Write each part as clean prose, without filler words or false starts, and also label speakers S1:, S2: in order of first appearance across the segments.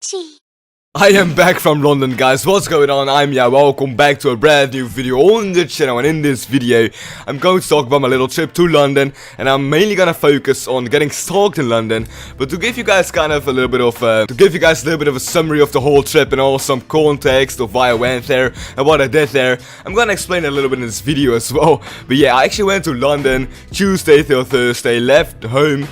S1: itchy.
S2: I am back from London, guys. What's going on? I'm Meow. Welcome back to a brand new video on the channel. And in this video, I'm going to talk about my little trip to London, and I'm mainly gonna focus on getting stalked in London. But to give you guys kind of a little bit of a summary of the whole trip and also some context of why I went there and what I did there, I'm gonna explain a little bit in this video as well. But yeah, I actually went to London Tuesday till Thursday, left home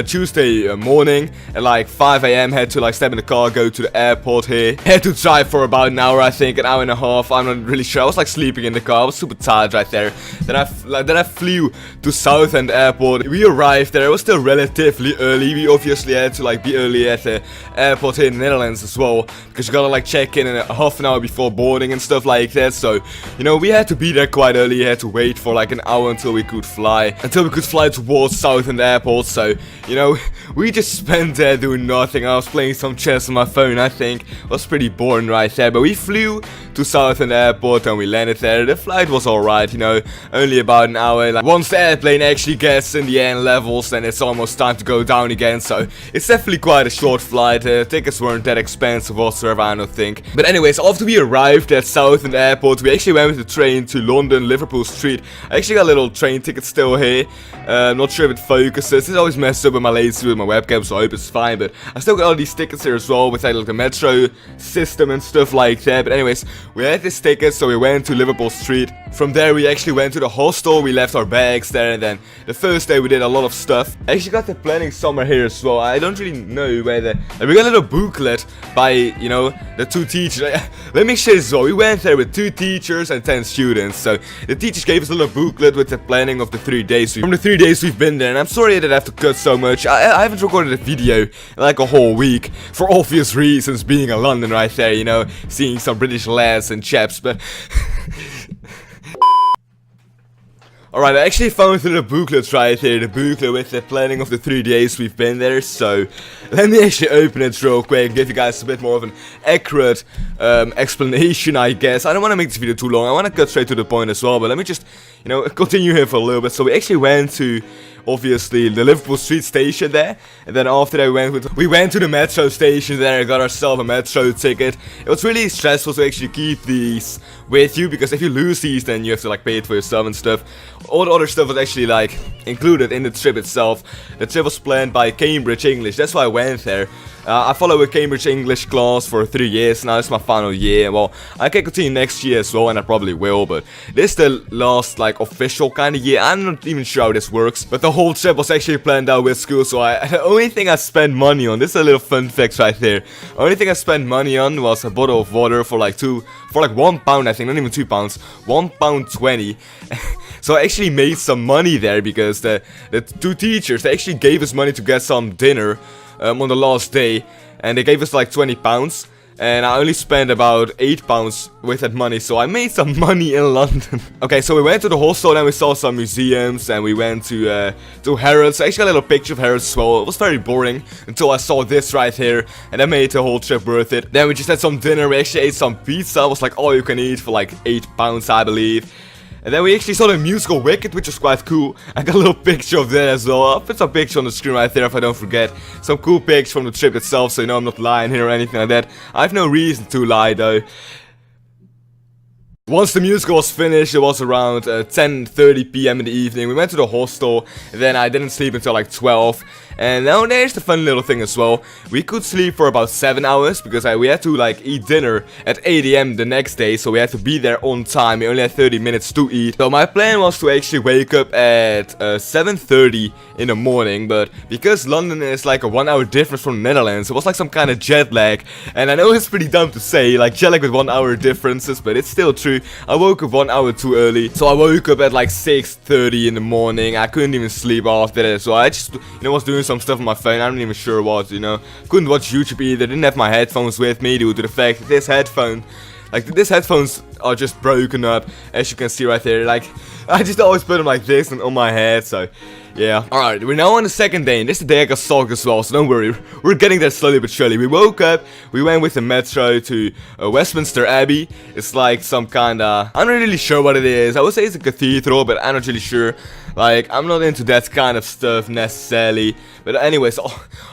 S2: Tuesday morning at like 5 AM, had to like step in the car, go to the airport here. Had to drive for about an hour, I think, an hour and a half, I'm not really sure. I was like sleeping in the car, I was super tired right there. Then I flew to Southend Airport. We arrived there, it was still relatively early. We obviously had to like be early at the airport here in the Netherlands as well, because you gotta like check in a half an hour before boarding and stuff like that. So, you know, we had to be there quite early, had to wait for like an hour until we could fly towards Southend Airport. So, you know, we just spent there doing nothing. I was playing some chess on my phone, I think. It was pretty boring right there, but we flew to Southend Airport and we landed there. The flight was alright, you know, only about an hour. Like, once the airplane actually gets in the air levels, then it's almost time to go down again. So it's definitely quite a short flight. Tickets weren't that expensive whatsoever, I don't think. But anyways, after we arrived at Southend Airport, we actually went with the train to London, Liverpool Street. I actually got a little train ticket still here. Not sure if it focuses. It's always messed up with my latency with my webcam, so I hope it's fine. But I still got all these tickets here as well, with like the metro system and stuff like that. But anyways, we had this ticket, so we went to Liverpool Street. From there we actually went to the hostel, we left our bags there, and then the first day we did a lot of stuff. I actually got the planning somewhere here as well. I don't really know where we got a little booklet by, you know, the two teachers. Let me show you as well. We went there with 2 teachers and 10 students. So the teachers gave us a little booklet with the planning of the 3 days. From the 3 days we've been there, and I'm sorry that I have to cut so much. I haven't recorded a video in like a whole week, for obvious reasons, being in London right there, you know, seeing some British lads and chaps, but alright, I actually found the booklet right here, the booklet with the planning of the 3 days we've been there. So let me actually open it real quick and give you guys a bit more of an accurate explanation, I guess. I don't want to make this video too long, I want to cut straight to the point as well, but let me just, you know, continue here for a little bit. So we actually went to, obviously, the Liverpool Street station there, and then after that we went to the metro station there and got ourselves a metro ticket. It was really stressful to actually keep these with you, because if you lose these, then you have to like pay it for yourself and stuff. All the other stuff was actually like included in the trip itself. The trip was planned by Cambridge English, that's why I went there. I follow a Cambridge English class for 3 years now. It's my final year. Well, I can continue next year as well, and I probably will, but this is the last like official kind of year. I'm not even sure how this works, but the whole trip was actually planned out with school. So the only thing I spent money on, this is a little fun fact right there. The only thing I spent money on was a bottle of water for like £1, I think, not even £2, £1.20. So I actually made some money there, because the 2 teachers, they actually gave us money to get some dinner on the last day, and they gave us like £20, and I only spent about £8 with that money, so I made some money in London. Okay, so we went to the hostel, and we saw some museums, and we went to Harrods. I actually got a little picture of Harrods as well. It was very boring until I saw this right here, and that made the whole trip worth it. Then we just had some dinner, we actually ate some pizza. It was like all you can eat for like £8, I believe. And then we actually saw the musical Wicked, which was quite cool. I got a little picture of that as well. I'll put some picture on the screen right there if I don't forget. Some cool pics from the trip itself, so you know I'm not lying here or anything like that. I have no reason to lie though. Once the musical was finished, it was around 10:30 PM in the evening. We went to the hostel, and then I didn't sleep until like 12. And now there's the fun little thing as well. We could sleep for about 7 hours, because we had to like eat dinner at 8 AM the next day, so we had to be there on time. We only had 30 minutes to eat. So my plan was to actually wake up at 7:30 in the morning, but because London is like a 1 hour difference from the Netherlands, it was like some kind of jet lag. And I know it's pretty dumb to say, like jet lag with 1 hour differences, but it's still true. I woke up 1 hour too early, so I woke up at like 6:30 in the morning. I couldn't even sleep after that, so I just, you know, was doing some stuff on my phone. I'm not even sure what, you know. Couldn't watch YouTube either, didn't have my headphones with me due to the fact that these headphones are just broken up, as you can see right there. Like, I just always put them like this and on my head, so yeah. Alright, we're now on the second day, and this is the day I got stalked as well, so don't worry, we're getting there slowly but surely. We woke up, we went with the metro to Westminster Abbey. It's like some kinda, I'm not really sure what it is. I would say it's a cathedral, but I'm not really sure. Like, I'm not into that kind of stuff necessarily. But anyways,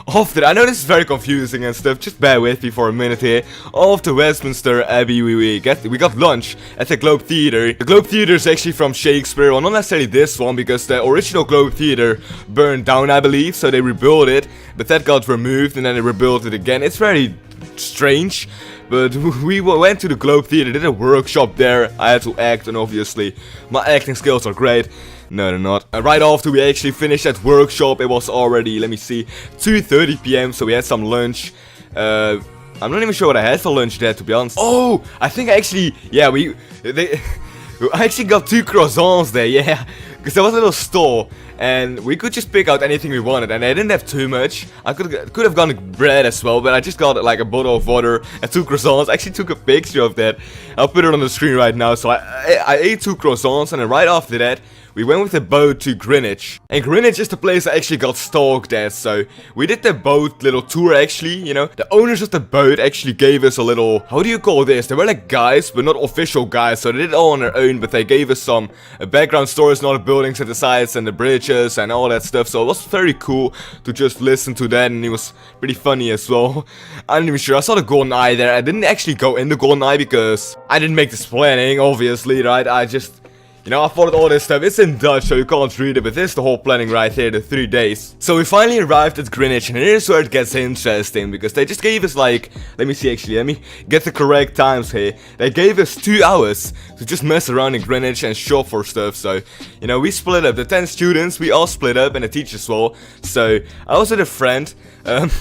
S2: after, I know this is very confusing and stuff, just bear with me for a minute here. After Westminster Abbey, we got lunch at the Globe Theatre. The Globe Theatre is actually from Shakespeare, well, not necessarily this one, because the original Globe Theatre burned down, I believe, so they rebuilt it. But that got removed and then they rebuilt it again. It's very strange. But we went to the Globe Theatre, did a workshop there. I had to act, and obviously my acting skills are great. No, they're not. Right after we actually finished that workshop, it was already, let me see, 2:30 p.m. So we had some lunch. I'm not even sure what I had for lunch there, to be honest. Oh, I think I actually, yeah, I actually got 2 croissants there, yeah. Because there was a little store, and we could just pick out anything we wanted, and I didn't have too much. I could have gone bread as well, but I just got like a bottle of water and 2 croissants. I actually took a picture of that. I'll put it on the screen right now. So I ate 2 croissants, and then right after that, we went with the boat to Greenwich. And Greenwich is the place I actually got stalked at, so we did the boat little tour actually, you know. The owners of the boat actually gave us a little, how do you call this? They were like guides, but not official guides, so they did it all on their own, but they gave us some background stories on all the buildings at the sides and the bridges and all that stuff, so it was very cool to just listen to that, and it was pretty funny as well. I'm not even sure, I saw the Golden Eye there. I didn't actually go in the Golden Eye because I didn't make this planning, obviously, right? I just, you know, I followed all this stuff. It's in Dutch, so you can't read it, but this is the whole planning right here, the 3 days. So we finally arrived at Greenwich, and here's where it gets interesting, because they just gave us like, let me see actually, let me get the correct times here. They gave us 2 hours to just mess around in Greenwich and shop for stuff, so, you know, we split up. The 10 students, we all split up, and the teachers as well. So, I was with a friend.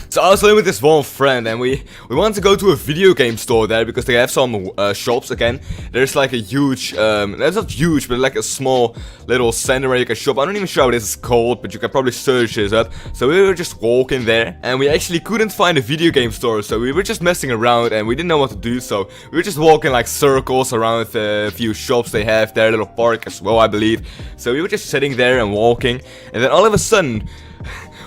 S2: So I was living with this one friend, and we wanted to go to a video game store there because they have some shops again. There's like a huge, that's not huge, but like a small little center where you can shop. I'm not even sure what this is called, but you can probably search this up. So we were just walking there, and we actually couldn't find a video game store, so we were just messing around, and we didn't know what to do. So we were just walking like circles around a few shops they have there, a little park as well, I believe. So we were just sitting there and walking, and then all of a sudden,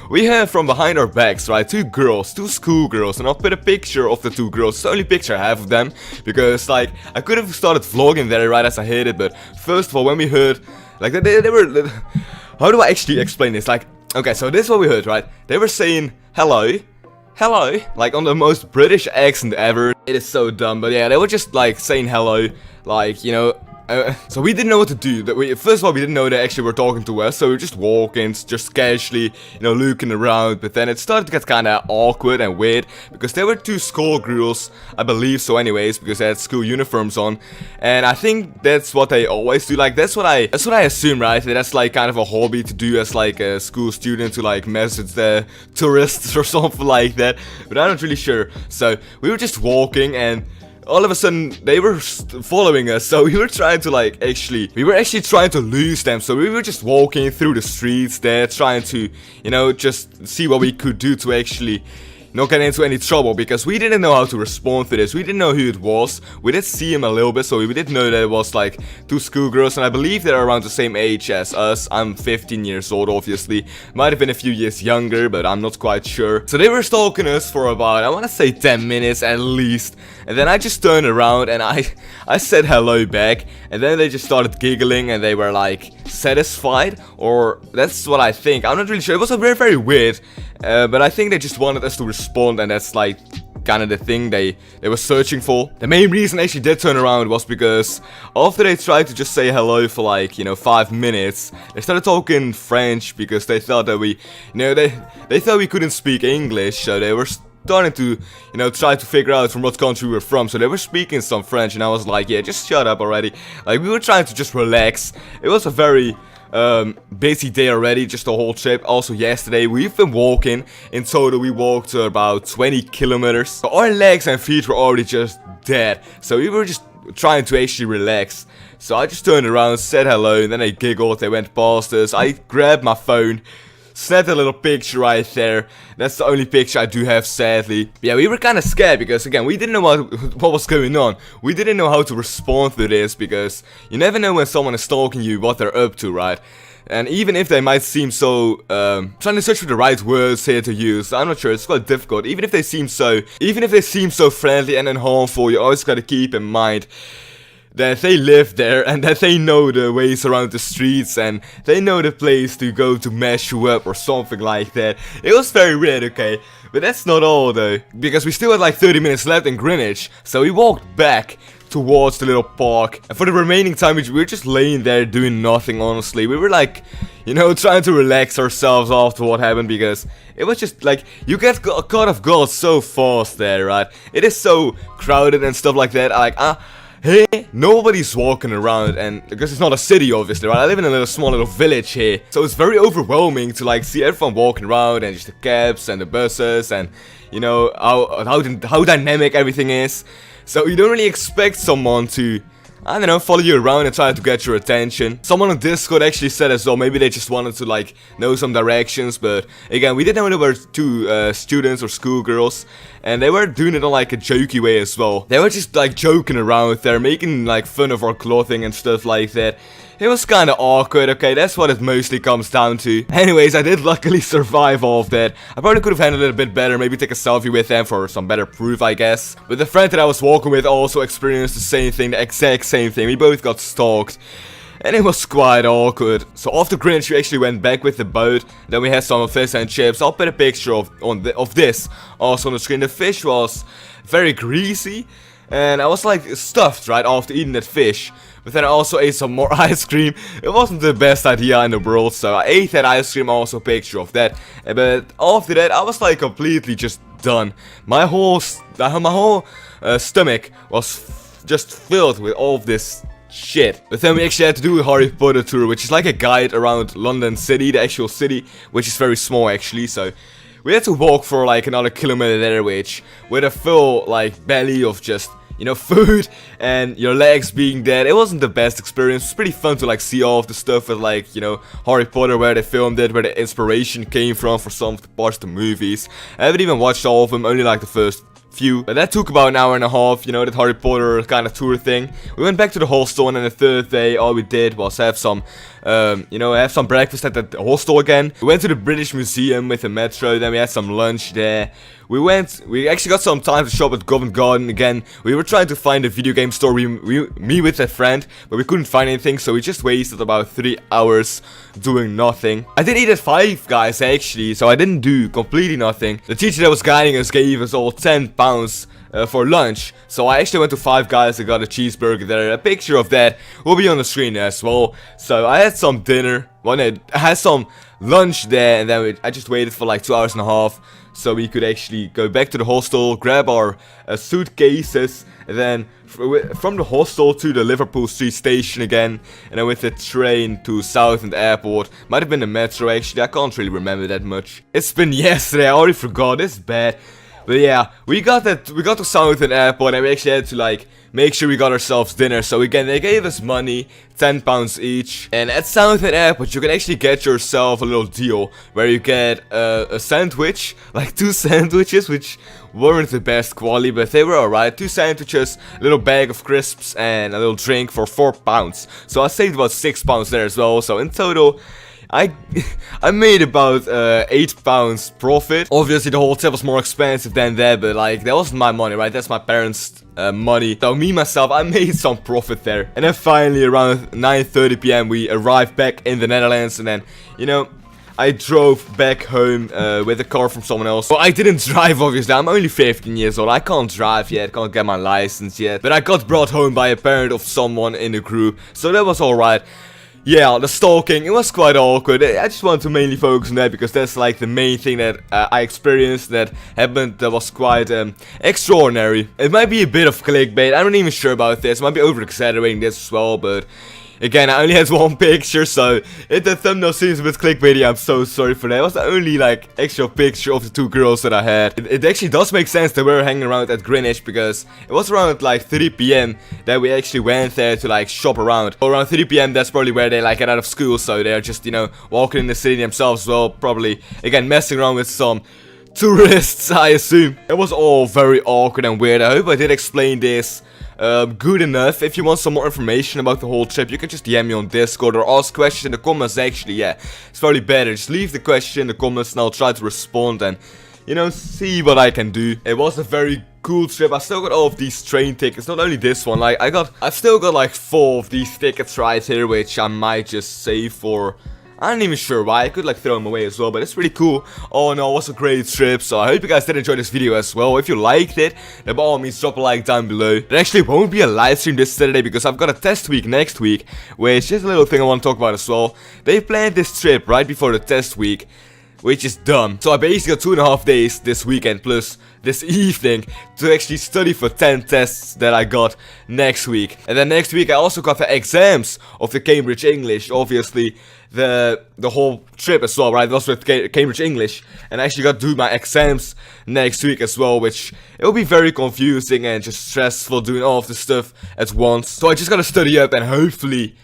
S2: we have from behind our backs, right, 2 girls, 2 schoolgirls, and I'll put a picture of the 2 girls. It's the only picture I have of them, because, like, I could have started vlogging there right as I hit it, but first of all, when we heard, like, they were, how do I actually explain this? Like, okay, so this is what we heard, right? They were saying, hello, hello, like, on the most British accent ever. It is so dumb, but yeah, they were just, like, saying hello, like, you know. So we didn't know what to do. First of all, we didn't know they actually were talking to us, so we were just walking, just casually, you know, looking around. But then it started to get kind of awkward and weird, because there were 2 schoolgirls, I believe so anyways, because they had school uniforms on. And I think that's what they always do. Like, that's what I assume, right? That's like kind of a hobby to do as like a school student, to like message the tourists or something like that. But I'm not really sure. So we were just walking, and all of a sudden, they were following us, so we were trying to actually trying to lose them, so we were just walking through the streets there, trying to, you know, just see what we could do to actually not get into any trouble, because we didn't know how to respond to this. We didn't know who it was. We did see him a little bit, so we did know that it was like 2 schoolgirls, and I believe they're around the same age as us. I'm 15 years old, obviously. Might have been a few years younger, but I'm not quite sure. So they were stalking us for about, I want to say 10 minutes at least. And then I just turned around and I said hello back, and then they just started giggling, and they were like satisfied, or that's what I think. I'm not really sure. It was a very, very weird, but I think they just wanted us to respond, and that's like kind of the thing they were searching for. The main reason I actually did turn around was because after they tried to just say hello for like, you know, 5 minutes, they started talking French, because they thought that we, you know, they thought we couldn't speak English, so they were starting to, you know, try to figure out from what country we were from. So they were speaking some French, and I was like, yeah, just shut up already. Like, we were trying to just relax. It was a very busy day already, just the whole trip. Also yesterday we've been walking. In total we walked about 20 kilometers. So our legs and feet were already just dead, so we were just trying to actually relax. So I just turned around, said hello, and then they giggled. They went past us. I grabbed my phone, snapped a little picture right there. That's the only picture I do have, sadly. Yeah, we were kind of scared, because again, we didn't know what was going on. We didn't know how to respond to this, because you never know when someone is stalking you, what they're up to, right? And even if they might seem so, trying to search for the right words here to use, I'm not sure, it's quite difficult. Even if they seem so friendly and unharmful, you always gotta keep in mind that they live there and that they know the ways around the streets and they know the place to go to mess you up or something like that. It was very weird, okay? But that's not all though, because we still had like 30 minutes left in Greenwich, so we walked back towards the little park, and for the remaining time we were just laying there doing nothing, honestly. We were like, you know, trying to relax ourselves after what happened, because it was just like, you get caught off guard so fast there, right? It is so crowded and stuff like that. Hey, nobody's walking around, and because it's not a city, obviously, right? I live in a small little village here, so it's very overwhelming to like see everyone walking around and just the cabs and the buses and, you know, how dynamic everything is. So you don't really expect someone to, I don't know, follow you around and try to get your attention. Someone on Discord actually said as well, maybe they just wanted to like know some directions, but again, we didn't know there were two students or schoolgirls, and they were doing it in like a jokey way as well. They were just like joking around there, making like fun of our clothing and stuff like that. It was kinda awkward, okay, that's what it mostly comes down to. Anyways, I did luckily survive all of that. I probably could have handled it a bit better, maybe take a selfie with them for some better proof, I guess. But the friend that I was walking with also experienced the same thing, the exact same thing. We both got stalked. And it was quite awkward. So after Greenwich, we actually went back with the boat. Then we had some fish and chips. I'll put a picture of this also on the screen. The fish was very greasy, and I was like stuffed right after eating that fish. But then I also ate some more ice cream. It wasn't the best idea in the world, so I ate that ice cream, also a picture of that. But after that, I was like completely just done. My whole stomach was just filled with all of this shit. But then we actually had to do a Harry Potter tour, which is like a guide around London City, the actual city, which is very small actually, so we had to walk for like another kilometer there, which with a full like belly of just, you know, food and your legs being dead. It wasn't the best experience. It was pretty fun to like see all of the stuff with like, you know, Harry Potter, where they filmed it, where the inspiration came from for some of the parts of the movies. I haven't even watched all of them, only like the first few, but that took about an hour and a half, you know, that Harry Potter kind of tour thing. We went back to the hostel, and then the third day all we did was have some have some breakfast at the hostel again. We went to the British Museum with the metro, then we had some lunch there. We actually got some time to shop at Covent Garden again. We were trying to find a video game store, me with a friend, but we couldn't find anything, so we just wasted about 3 hours doing nothing. I did eat at Five Guys actually, so I didn't do completely nothing. The teacher that was guiding us gave us all £10 for lunch, so I actually went to Five Guys and got a cheeseburger there. A picture of that will be on the screen as well. So I had some dinner, I had some lunch there, and then I just waited for like 2 hours and a half, so we could actually go back to the hostel, grab our suitcases, and then from the hostel to the Liverpool Street station again, and then with the train to Southend Airport. Might have been the metro actually, I can't really remember that much. It's been yesterday, I already forgot, it's bad. But yeah, we got to Southend Airport, and we actually had to like make sure we got ourselves dinner. So again, they gave us money, £10 each. And at Southend Airport, you can actually get yourself a little deal where you get a sandwich, like 2 sandwiches, which weren't the best quality, but they were alright. 2 sandwiches, a little bag of crisps, and a little drink for £4. So I saved about £6 there as well. So in total, I made about £8 profit. Obviously the hotel was more expensive than that, but like that wasn't my money, right? That's my parents' money. So me myself, I made some profit there. And then finally around 9:30 p.m. we arrived back in the Netherlands, and then, you know, I drove back home with a car from someone else. Well, I didn't drive, obviously. I'm only 15 years old. I can't drive yet. Can't get my license yet. But I got brought home by a parent of someone in the group, so that was alright. Yeah, the stalking, it was quite awkward. I just want to mainly focus on that because that's like the main thing that I experienced that happened that was quite extraordinary. It might be a bit of clickbait, I'm not even sure about this. I might be over-exaggerating this as well, but again, I only had one picture, so if the thumbnail seems a bit clickbaity, I'm so sorry for that. It was the only like actual picture of the 2 girls that I had. It actually does make sense that we were hanging around at Greenwich, because it was around like 3 p.m. that we actually went there to like shop around. Around 3 p.m. that's probably where they like get out of school, so they're just, you know, walking in the city themselves as well, probably again messing around with some tourists, I assume. It was all very awkward and weird. I hope I did explain this good enough. If you want some more information about the whole trip, you can just DM me on Discord or ask questions in the comments. Actually, yeah, it's probably better. Just leave the question in the comments and I'll try to respond and, you know, see what I can do. It was a very cool trip. I still got all of these train tickets, not only this one, like, I've still got like 4 of these tickets right here, which I might just save for... I'm not even sure why. I could like throw them away as well, but it's pretty cool. Oh no, it was a great trip. So I hope you guys did enjoy this video as well. If you liked it, then by all means drop a like down below. There actually won't be a live stream this Saturday because I've got a test week next week, which is a little thing I want to talk about as well. They planned this trip right before the test week, which is dumb. So I basically got 2.5 days this weekend plus this evening to actually study for 10 tests that I got next week. And then next week I also got the exams of the Cambridge English, obviously the whole trip as well, right? It was with Cambridge English, and I actually got to do my exams next week as well, which it will be very confusing and just stressful doing all of the stuff at once. So I just gotta study up and hopefully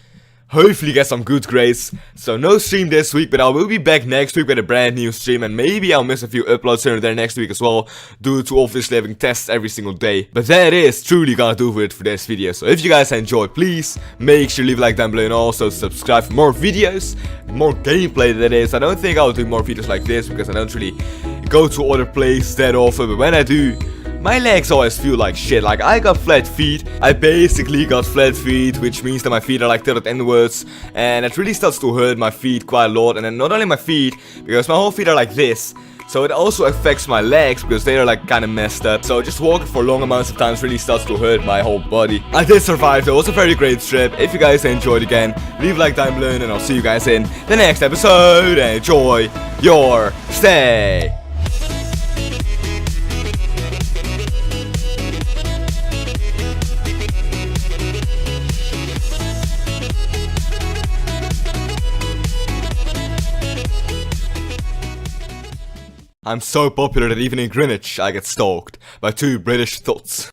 S2: get some good grades. So no stream this week, but I will be back next week with a brand new stream, and maybe I'll miss a few uploads here and there next week as well, due to obviously having tests every single day. But that is truly gonna do it for this video. So if you guys enjoyed, please make sure to leave a like down below and also subscribe for more videos, more gameplay that is. I don't think I'll do more videos like this because I don't really go to other places that often, but when I do, my legs always feel like shit. Like, I got flat feet. I basically got flat feet, which means that my feet are like tilted inwards, and it really starts to hurt my feet quite a lot. And then not only my feet, because my whole feet are like this, so it also affects my legs because they are like kind of messed up. So just walking for long amounts of times really starts to hurt my whole body. I did survive though. It was a very great trip. If you guys enjoyed again, leave a like down below, and I'll see you guys in the next episode. Enjoy your stay. I'm so popular that even in Greenwich I get stalked by 2 British thugs.